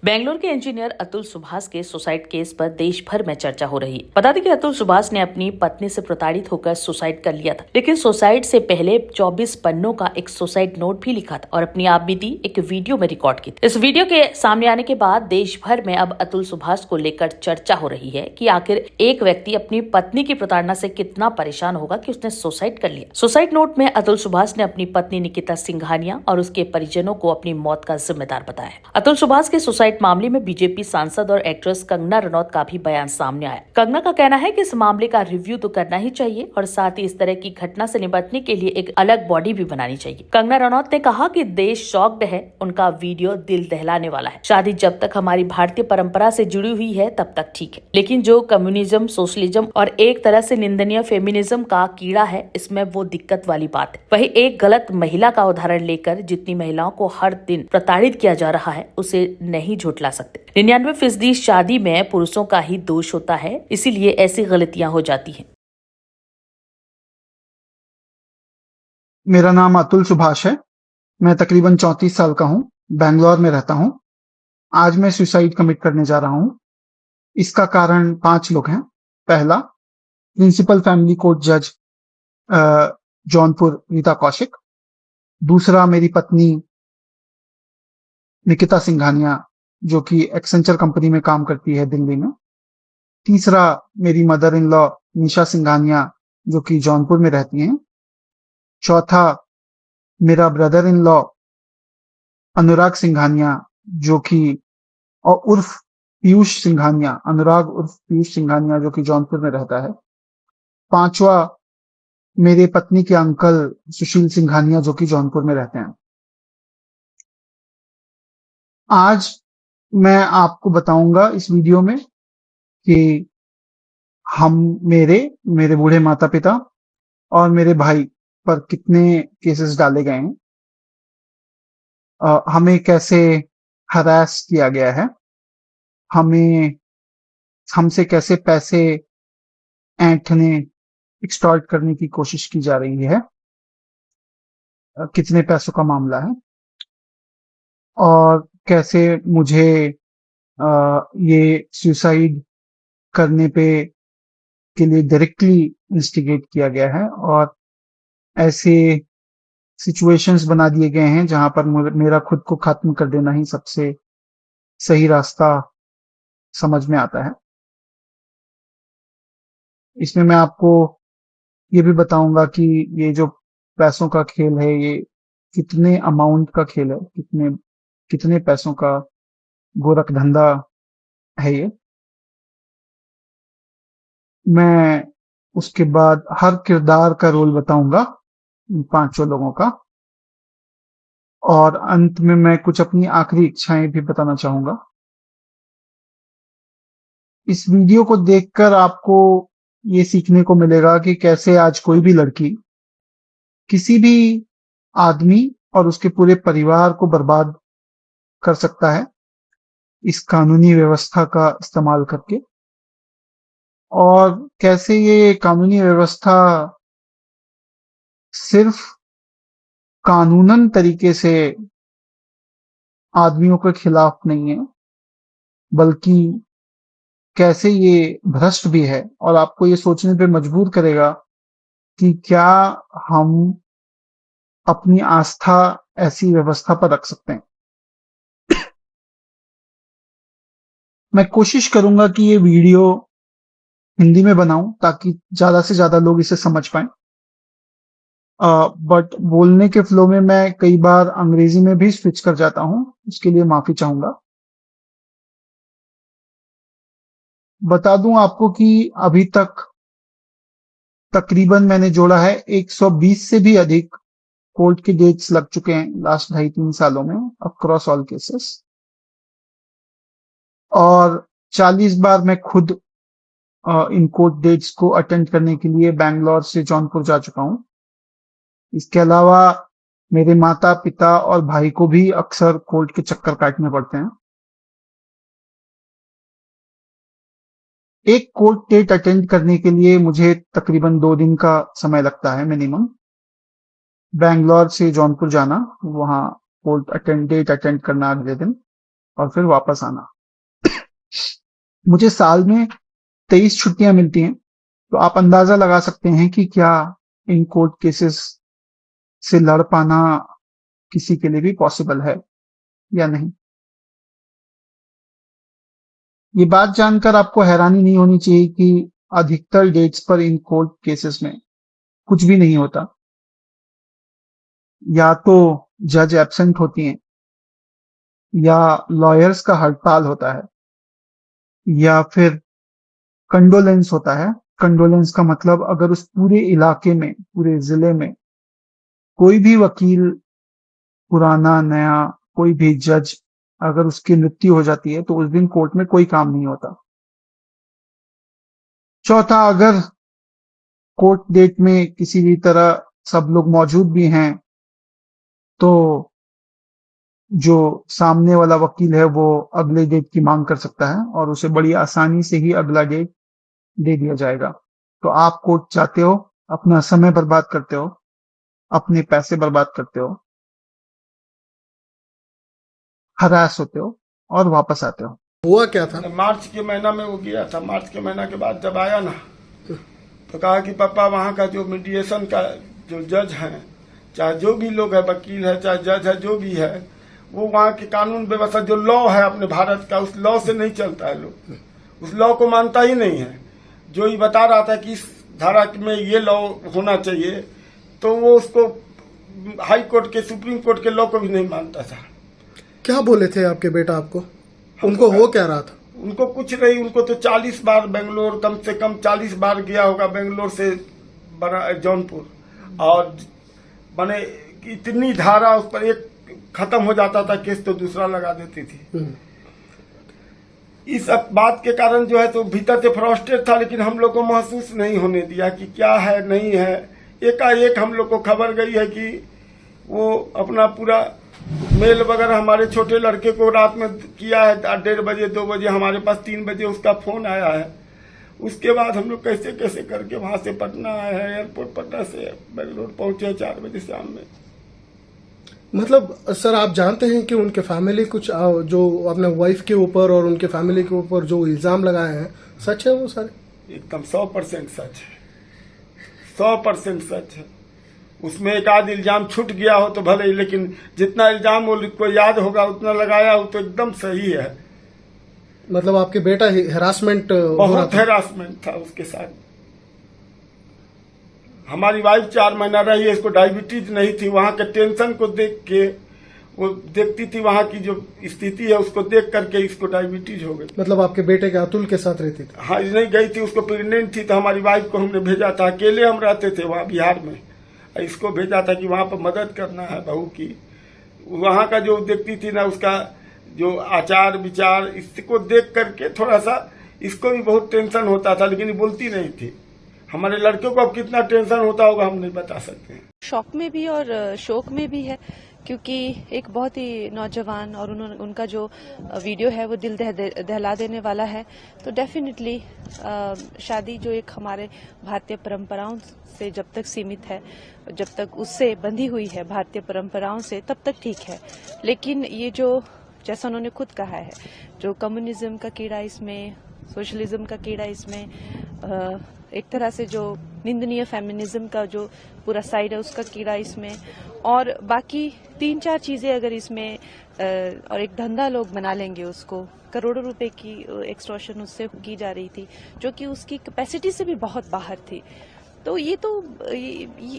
बेंगलुरु के इंजीनियर अतुल सुभाष के suicide case पर देश भर में चर्चा हो रही है। बता दें कि अतुल सुभाष ने अपनी पत्नी से प्रताड़ित होकर सुसाइड कर लिया था, लेकिन सुसाइड से पहले 24 पन्नों का एक सुसाइड नोट भी लिखा था और अपनी आपबीती एक वीडियो में रिकॉर्ड की थी। इस वीडियो के सामने आने के बाद देश भर में अब अतुल सुभाष को लेकर चर्चा हो रही है कि आखिर एक व्यक्ति अपनी पत्नी की प्रताड़ना से कितना परेशान होगा कि उसने सुसाइड कर लिया। सुसाइड नोट में अतुल सुभाष ने अपनी पत्नी निकिता सिंघानिया और उसके परिजनों को अपनी मौत का जिम्मेदार बताया है। अतुल सुभाष के सुसाइड मामले में बीजेपी सांसद और एक्ट्रेस कंगना रनौत का भी बयान सामने आया। कंगना का कहना है कि इस मामले का रिव्यू तो करना ही चाहिए और साथ ही इस तरह की घटना से निपटने के लिए एक अलग बॉडी भी बनानी चाहिए। कंगना रनौत ने कहा कि देश शॉक्ड है, उनका वीडियो दिल दहलाने वाला है। शादी जब तक हमारी भारतीय परंपरा से जुड़ी हुई है तब तक ठीक है, लेकिन जो कम्युनिज्म, सोशलिज्म और एक तरह से निंदनीय फेमिनिज्म का कीड़ा है, इसमें वो दिक्कत वाली बात है। वही एक गलत महिला का उदाहरण लेकर जितनी महिलाओं को हर दिन प्रताड़ित किया जा रहा है उसे नहीं झुठला सकते। 99% शादी में पुरुषों का ही दोष होता है, इसीलिए ऐसी गलतियां हो जाती हैं। मेरा नाम अतुल सुभाष है। मैं तकरीबन 34 साल का हूँ। बैंगलोर में रहता हूँ। आज मैं सुसाइड कमिट करने जा रहा हूँ। इसका कारण 5 लोग हैं। पहला, प्रिंसिपल फैमिली कोर्ट जज जौनपुर रीता कौशिक। दूसरा, मेरी पत्नी निकिता सिंघानिया जो कि एक्सेंचर कंपनी में काम करती है दिल्ली में। तीसरा, मेरी मदर इन लॉ निशा सिंघानिया जो कि जौनपुर में रहती हैं। चौथा, मेरा ब्रदर इन लॉ अनुराग सिंघानिया जो कि और उर्फ पीयूष सिंघानिया, अनुराग उर्फ पीयूष सिंघानिया जो कि जौनपुर में रहता है। पांचवा, मेरे पत्नी के अंकल सुशील सिंघानिया जो कि जौनपुर में रहते हैं। आज मैं आपको बताऊंगा इस वीडियो में कि हम मेरे बूढ़े माता पिता और मेरे भाई पर कितने केसेस डाले गए हैं, हमें कैसे हरास किया गया है, हमसे कैसे पैसे ऐंठने, एक्सटॉर्ट करने की कोशिश की जा रही है, कितने पैसों का मामला है और कैसे मुझे ये सुसाइड करने के लिए डायरेक्टली इंस्टिगेट किया गया है और ऐसे सिचुएशंस बना दिए गए हैं जहां पर मेरा खुद को खत्म कर देना ही सबसे सही रास्ता समझ में आता है। इसमें मैं आपको ये भी बताऊंगा कि ये जो पैसों का खेल है ये कितने अमाउंट का खेल है, कितने पैसों का गोरख धंधा है ये। मैं उसके बाद हर किरदार का रोल बताऊंगा इन 5 लोगों का और अंत में मैं कुछ अपनी आखिरी इच्छाएं भी बताना चाहूंगा। इस वीडियो को देखकर आपको ये सीखने को मिलेगा कि कैसे आज कोई भी लड़की किसी भी आदमी और उसके पूरे परिवार को बर्बाद कर सकता है इस कानूनी व्यवस्था का इस्तेमाल करके, और कैसे ये कानूनी व्यवस्था सिर्फ कानूनन तरीके से आदमियों के खिलाफ नहीं है बल्कि कैसे ये भ्रष्ट भी है और आपको ये सोचने पे मजबूर करेगा कि क्या हम अपनी आस्था ऐसी व्यवस्था पर रख सकते हैं। मैं कोशिश करूंगा कि ये वीडियो हिंदी में बनाऊं ताकि ज्यादा से ज्यादा लोग इसे समझ पाएं, बट बोलने के फ्लो में मैं कई बार अंग्रेजी में भी स्विच कर जाता हूं, उसके लिए माफी चाहूंगा। बता दूं आपको कि अभी तक तकरीबन मैंने जोड़ा है 120 से भी अधिक कोर्ट के डेट्स लग चुके हैं लास्ट 2.5-3 सालों में अक्रॉस ऑल केसेस, और 40 बार मैं खुद इन कोर्ट डेट्स को अटेंड करने के लिए बैंगलोर से जौनपुर जा चुका हूं। इसके अलावा मेरे माता पिता और भाई को भी अक्सर कोर्ट के चक्कर काटने पड़ते हैं। एक कोर्ट डेट अटेंड करने के लिए मुझे तकरीबन 2 दिन का समय लगता है मिनिमम। बैंगलोर से जौनपुर जाना, वहां कोर्ट डेट अटेंड करना अगले दिन, और फिर वापस आना। मुझे साल में 23 छुट्टियां मिलती हैं, तो आप अंदाजा लगा सकते हैं कि क्या इन कोर्ट केसेस से लड़ पाना किसी के लिए भी पॉसिबल है या नहीं। ये बात जानकर आपको हैरानी नहीं होनी चाहिए कि अधिकतर डेट्स पर इन कोर्ट केसेस में कुछ भी नहीं होता। या तो जज एब्सेंट होती हैं, या लॉयर्स का हड़ताल होता है, या फिर कंडोलेंस होता है। कंडोलेंस का मतलब अगर उस पूरे इलाके में, पूरे जिले में कोई भी वकील, पुराना नया, कोई भी जज, अगर उसकी मृत्यु हो जाती है तो उस दिन कोर्ट में कोई काम नहीं होता। चौथा, अगर कोर्ट डेट में किसी भी तरह सब लोग मौजूद भी हैं तो जो सामने वाला वकील है वो अगले डेट की मांग कर सकता है और उसे बड़ी आसानी से ही अगला डेट दे दिया जाएगा। तो आप कोर्ट जाते हो, अपना समय बर्बाद करते हो, अपने पैसे बर्बाद करते हो, हरास होते हो और वापस आते हो। हुआ क्या था? मार्च के महीना में वो गया था। मार्च के महीना के बाद जब आया ना, तो कहा कि पापा वहाँ का जो मीडिएशन का जो जज है, चाहे जो भी लोग है, वकील है चाहे जज है, जो भी है, वो वहाँ की कानून व्यवस्था जो लॉ है अपने भारत का, उस लॉ से नहीं चलता है। लोग उस लॉ को मानता ही नहीं है। जो ये बता रहा था कि इस धारा में ये लॉ होना चाहिए, तो वो उसको हाई कोर्ट के, सुप्रीम कोर्ट के लॉ को भी नहीं मानता था। क्या बोले थे आपके बेटा आपको? उनको हो क्या रहा था? उनको कुछ नहीं, उनको तो 40 बार बेंगलोर, कम से कम 40 बार गया होगा बेंगलोर से जौनपुर, और माने इतनी धारा उस पर, एक खत्म हो जाता था केस तो दूसरा लगा देती थी। इस बात के कारण जो है तो भीतर से फ्रस्ट्रेट था, लेकिन हम लोग को महसूस नहीं होने दिया कि क्या है नहीं है। एकाएक हम लोग को खबर गई है कि वो अपना पूरा मेल वगैरह हमारे छोटे लड़के को रात में किया है 1:30 बजे 2 बजे, हमारे पास 3 बजे उसका फोन आया है। उसके बाद हम लोग कैसे कैसे करके वहां से पटना आए हैं, एयरपोर्ट पटना से बेंगलोर पहुंचे 4 बजे शाम में। मतलब सर, आप जानते हैं कि उनके फैमिली कुछ जो अपने वाइफ के ऊपर और उनके फैमिली के ऊपर जो इल्जाम लगाए हैं, सच है वो सारे? एकदम 100% सच है, 100% सच है। उसमें एक आध इल्जाम छूट गया हो तो भले ही, लेकिन जितना इल्जाम वो को याद होगा उतना लगाया हो तो एकदम सही है। मतलब आपके बेटा हेरासमेंट, बहुत हेरासमेंट था उसके साथ। हमारी वाइफ 4 महीना रही है, इसको डायबिटीज नहीं थी। वहां के टेंशन को देख के वो देखती थी, वहां की जो स्थिति है उसको देख करके इसको डायबिटीज हो गई। मतलब आपके बेटे के अतुल के साथ रहती थी? हाँ, नहीं गई थी, उसको प्रेग्नेंट थी, तो हमारी वाइफ को हमने भेजा था। अकेले हम रहते थे वहाँ बिहार में, इसको भेजा था कि वहां पर मदद करना है बहू की। वहां का जो देखती थी ना, उसका जो आचार विचार, इसको देख करके थोड़ा सा इसको भी बहुत टेंशन होता था, लेकिन बोलती नहीं थी। हमारे लड़कों को अब कितना टेंशन होता होगा हम नहीं बता सकते। शौक में भी और शोक में भी है, क्योंकि एक बहुत ही नौजवान और उनका जो वीडियो है वो दिल दहला देने वाला है। तो डेफिनेटली शादी जो एक हमारे भारतीय परंपराओं से जब तक सीमित है, जब तक उससे बंधी हुई है भारतीय परंपराओं से, तब तक ठीक है। लेकिन ये जो, जैसा उन्होंने खुद कहा है, जो कम्युनिज्म का कीड़ा इसमें, सोशलिज्म का कीड़ा इसमें, एक तरह से जो निंदनीय फेमिनिज्म का जो पूरा साइड है उसका कीड़ा इसमें, और बाकी 3-4 चीजें अगर इसमें और एक धंधा लोग बना लेंगे उसको, करोड़ों रुपए की एक्सटॉर्शन उससे की जा रही थी, जो कि उसकी कैपेसिटी से भी बहुत बाहर थी। तो ये तो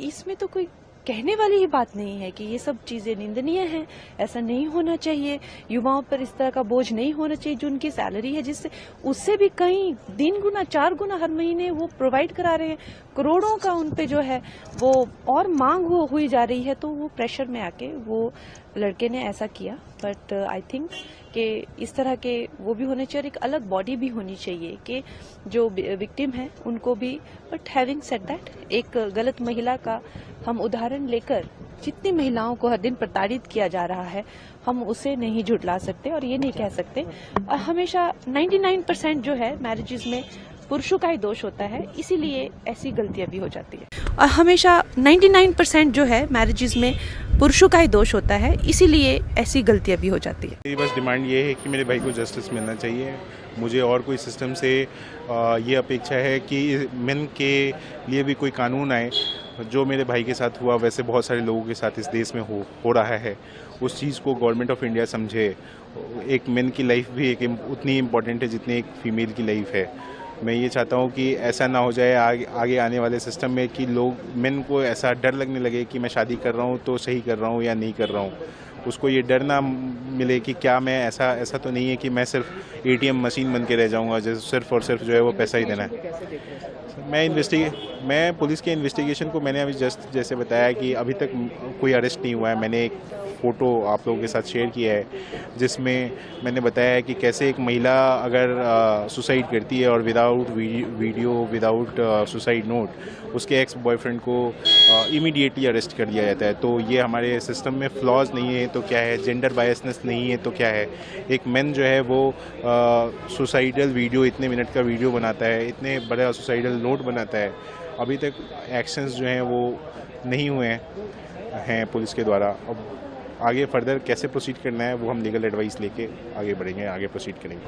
इसमें तो कोई कहने वाली ही बात नहीं है कि ये सब चीजें निंदनीय हैं, ऐसा नहीं होना चाहिए। युवाओं पर इस तरह का बोझ नहीं होना चाहिए। जो उनकी सैलरी है, जिससे उससे भी कहीं 3 गुना 4 गुना हर महीने वो प्रोवाइड करा रहे हैं, करोड़ों का उन पे जो है वो और मांग हुई जा रही है, तो वो प्रेशर में आके वो लड़के ने ऐसा किया। बट आई थिंक कि इस तरह के वो भी होने चाहिए और एक अलग बॉडी भी होनी चाहिए कि जो विक्टिम है उनको भी। बट हैविंग सेड दैट, एक गलत महिला का हम उदाहरण लेकर जितनी महिलाओं को हर दिन प्रताड़ित किया जा रहा है, हम उसे नहीं झुठला सकते और ये नहीं कह सकते। हमेशा 99% जो है मैरिजेस में पुरुषों का ही दोष होता है, इसीलिए ऐसी गलतियां भी हो जाती है। और हमेशा 99% जो है मैरिजेस में पुरुषों का ही दोष होता है, इसीलिए ऐसी गलतियां भी हो जाती है। मेरी बस डिमांड ये है कि मेरे भाई को जस्टिस मिलना चाहिए। मुझे और कोई सिस्टम से ये अपेक्षा है कि मेन के लिए भी कोई कानून आए। जो मेरे भाई के साथ हुआ वैसे बहुत सारे लोगों के साथ इस देश में हो रहा है, उस चीज़ को गवर्नमेंट ऑफ इंडिया समझे। एक मेन की लाइफ भी एक उतनी इम्पोर्टेंट है जितनी एक फीमेल की लाइफ है। मैं ये चाहता हूँ कि ऐसा ना हो जाए आगे आने वाले सिस्टम में कि लोग मेन को ऐसा डर लगने लगे कि मैं शादी कर रहा हूँ तो सही कर रहा हूँ या नहीं कर रहा हूँ। उसको ये डर ना मिले कि क्या मैं ऐसा तो नहीं है कि मैं सिर्फ एटीएम मशीन बन के रह जाऊँगा, जैसे सिर्फ और सिर्फ जो है वो पैसा ही देना है। मैं पुलिस के इन्वेस्टिगेशन को मैंने अभी जस्ट जैसे बताया कि अभी तक कोई अरेस्ट नहीं हुआ है। मैंने एक फ़ोटो आप लोगों के साथ शेयर किया है जिसमें मैंने बताया है कि कैसे एक महिला अगर सुसाइड करती है और without video without suicide note उसके एक्स बॉयफ्रेंड को इमीडिएटली अरेस्ट कर लिया जाता है। तो ये हमारे सिस्टम में फ्लॉज नहीं है तो क्या है, जेंडर बायसनेस नहीं है तो क्या है। एक मैन जो है वो सुसाइडल वीडियो, इतने मिनट का वीडियो बनाता है, इतने बड़ा सुसाइडल नोट बनाता है, अभी तक एक्शंस जो हैं वो नहीं हुए हैं पुलिस के द्वारा। अब आगे फर्दर कैसे प्रोसीड करना है वो हम लीगल एडवाइस लेके आगे बढ़ेंगे, आगे प्रोसीड करेंगे।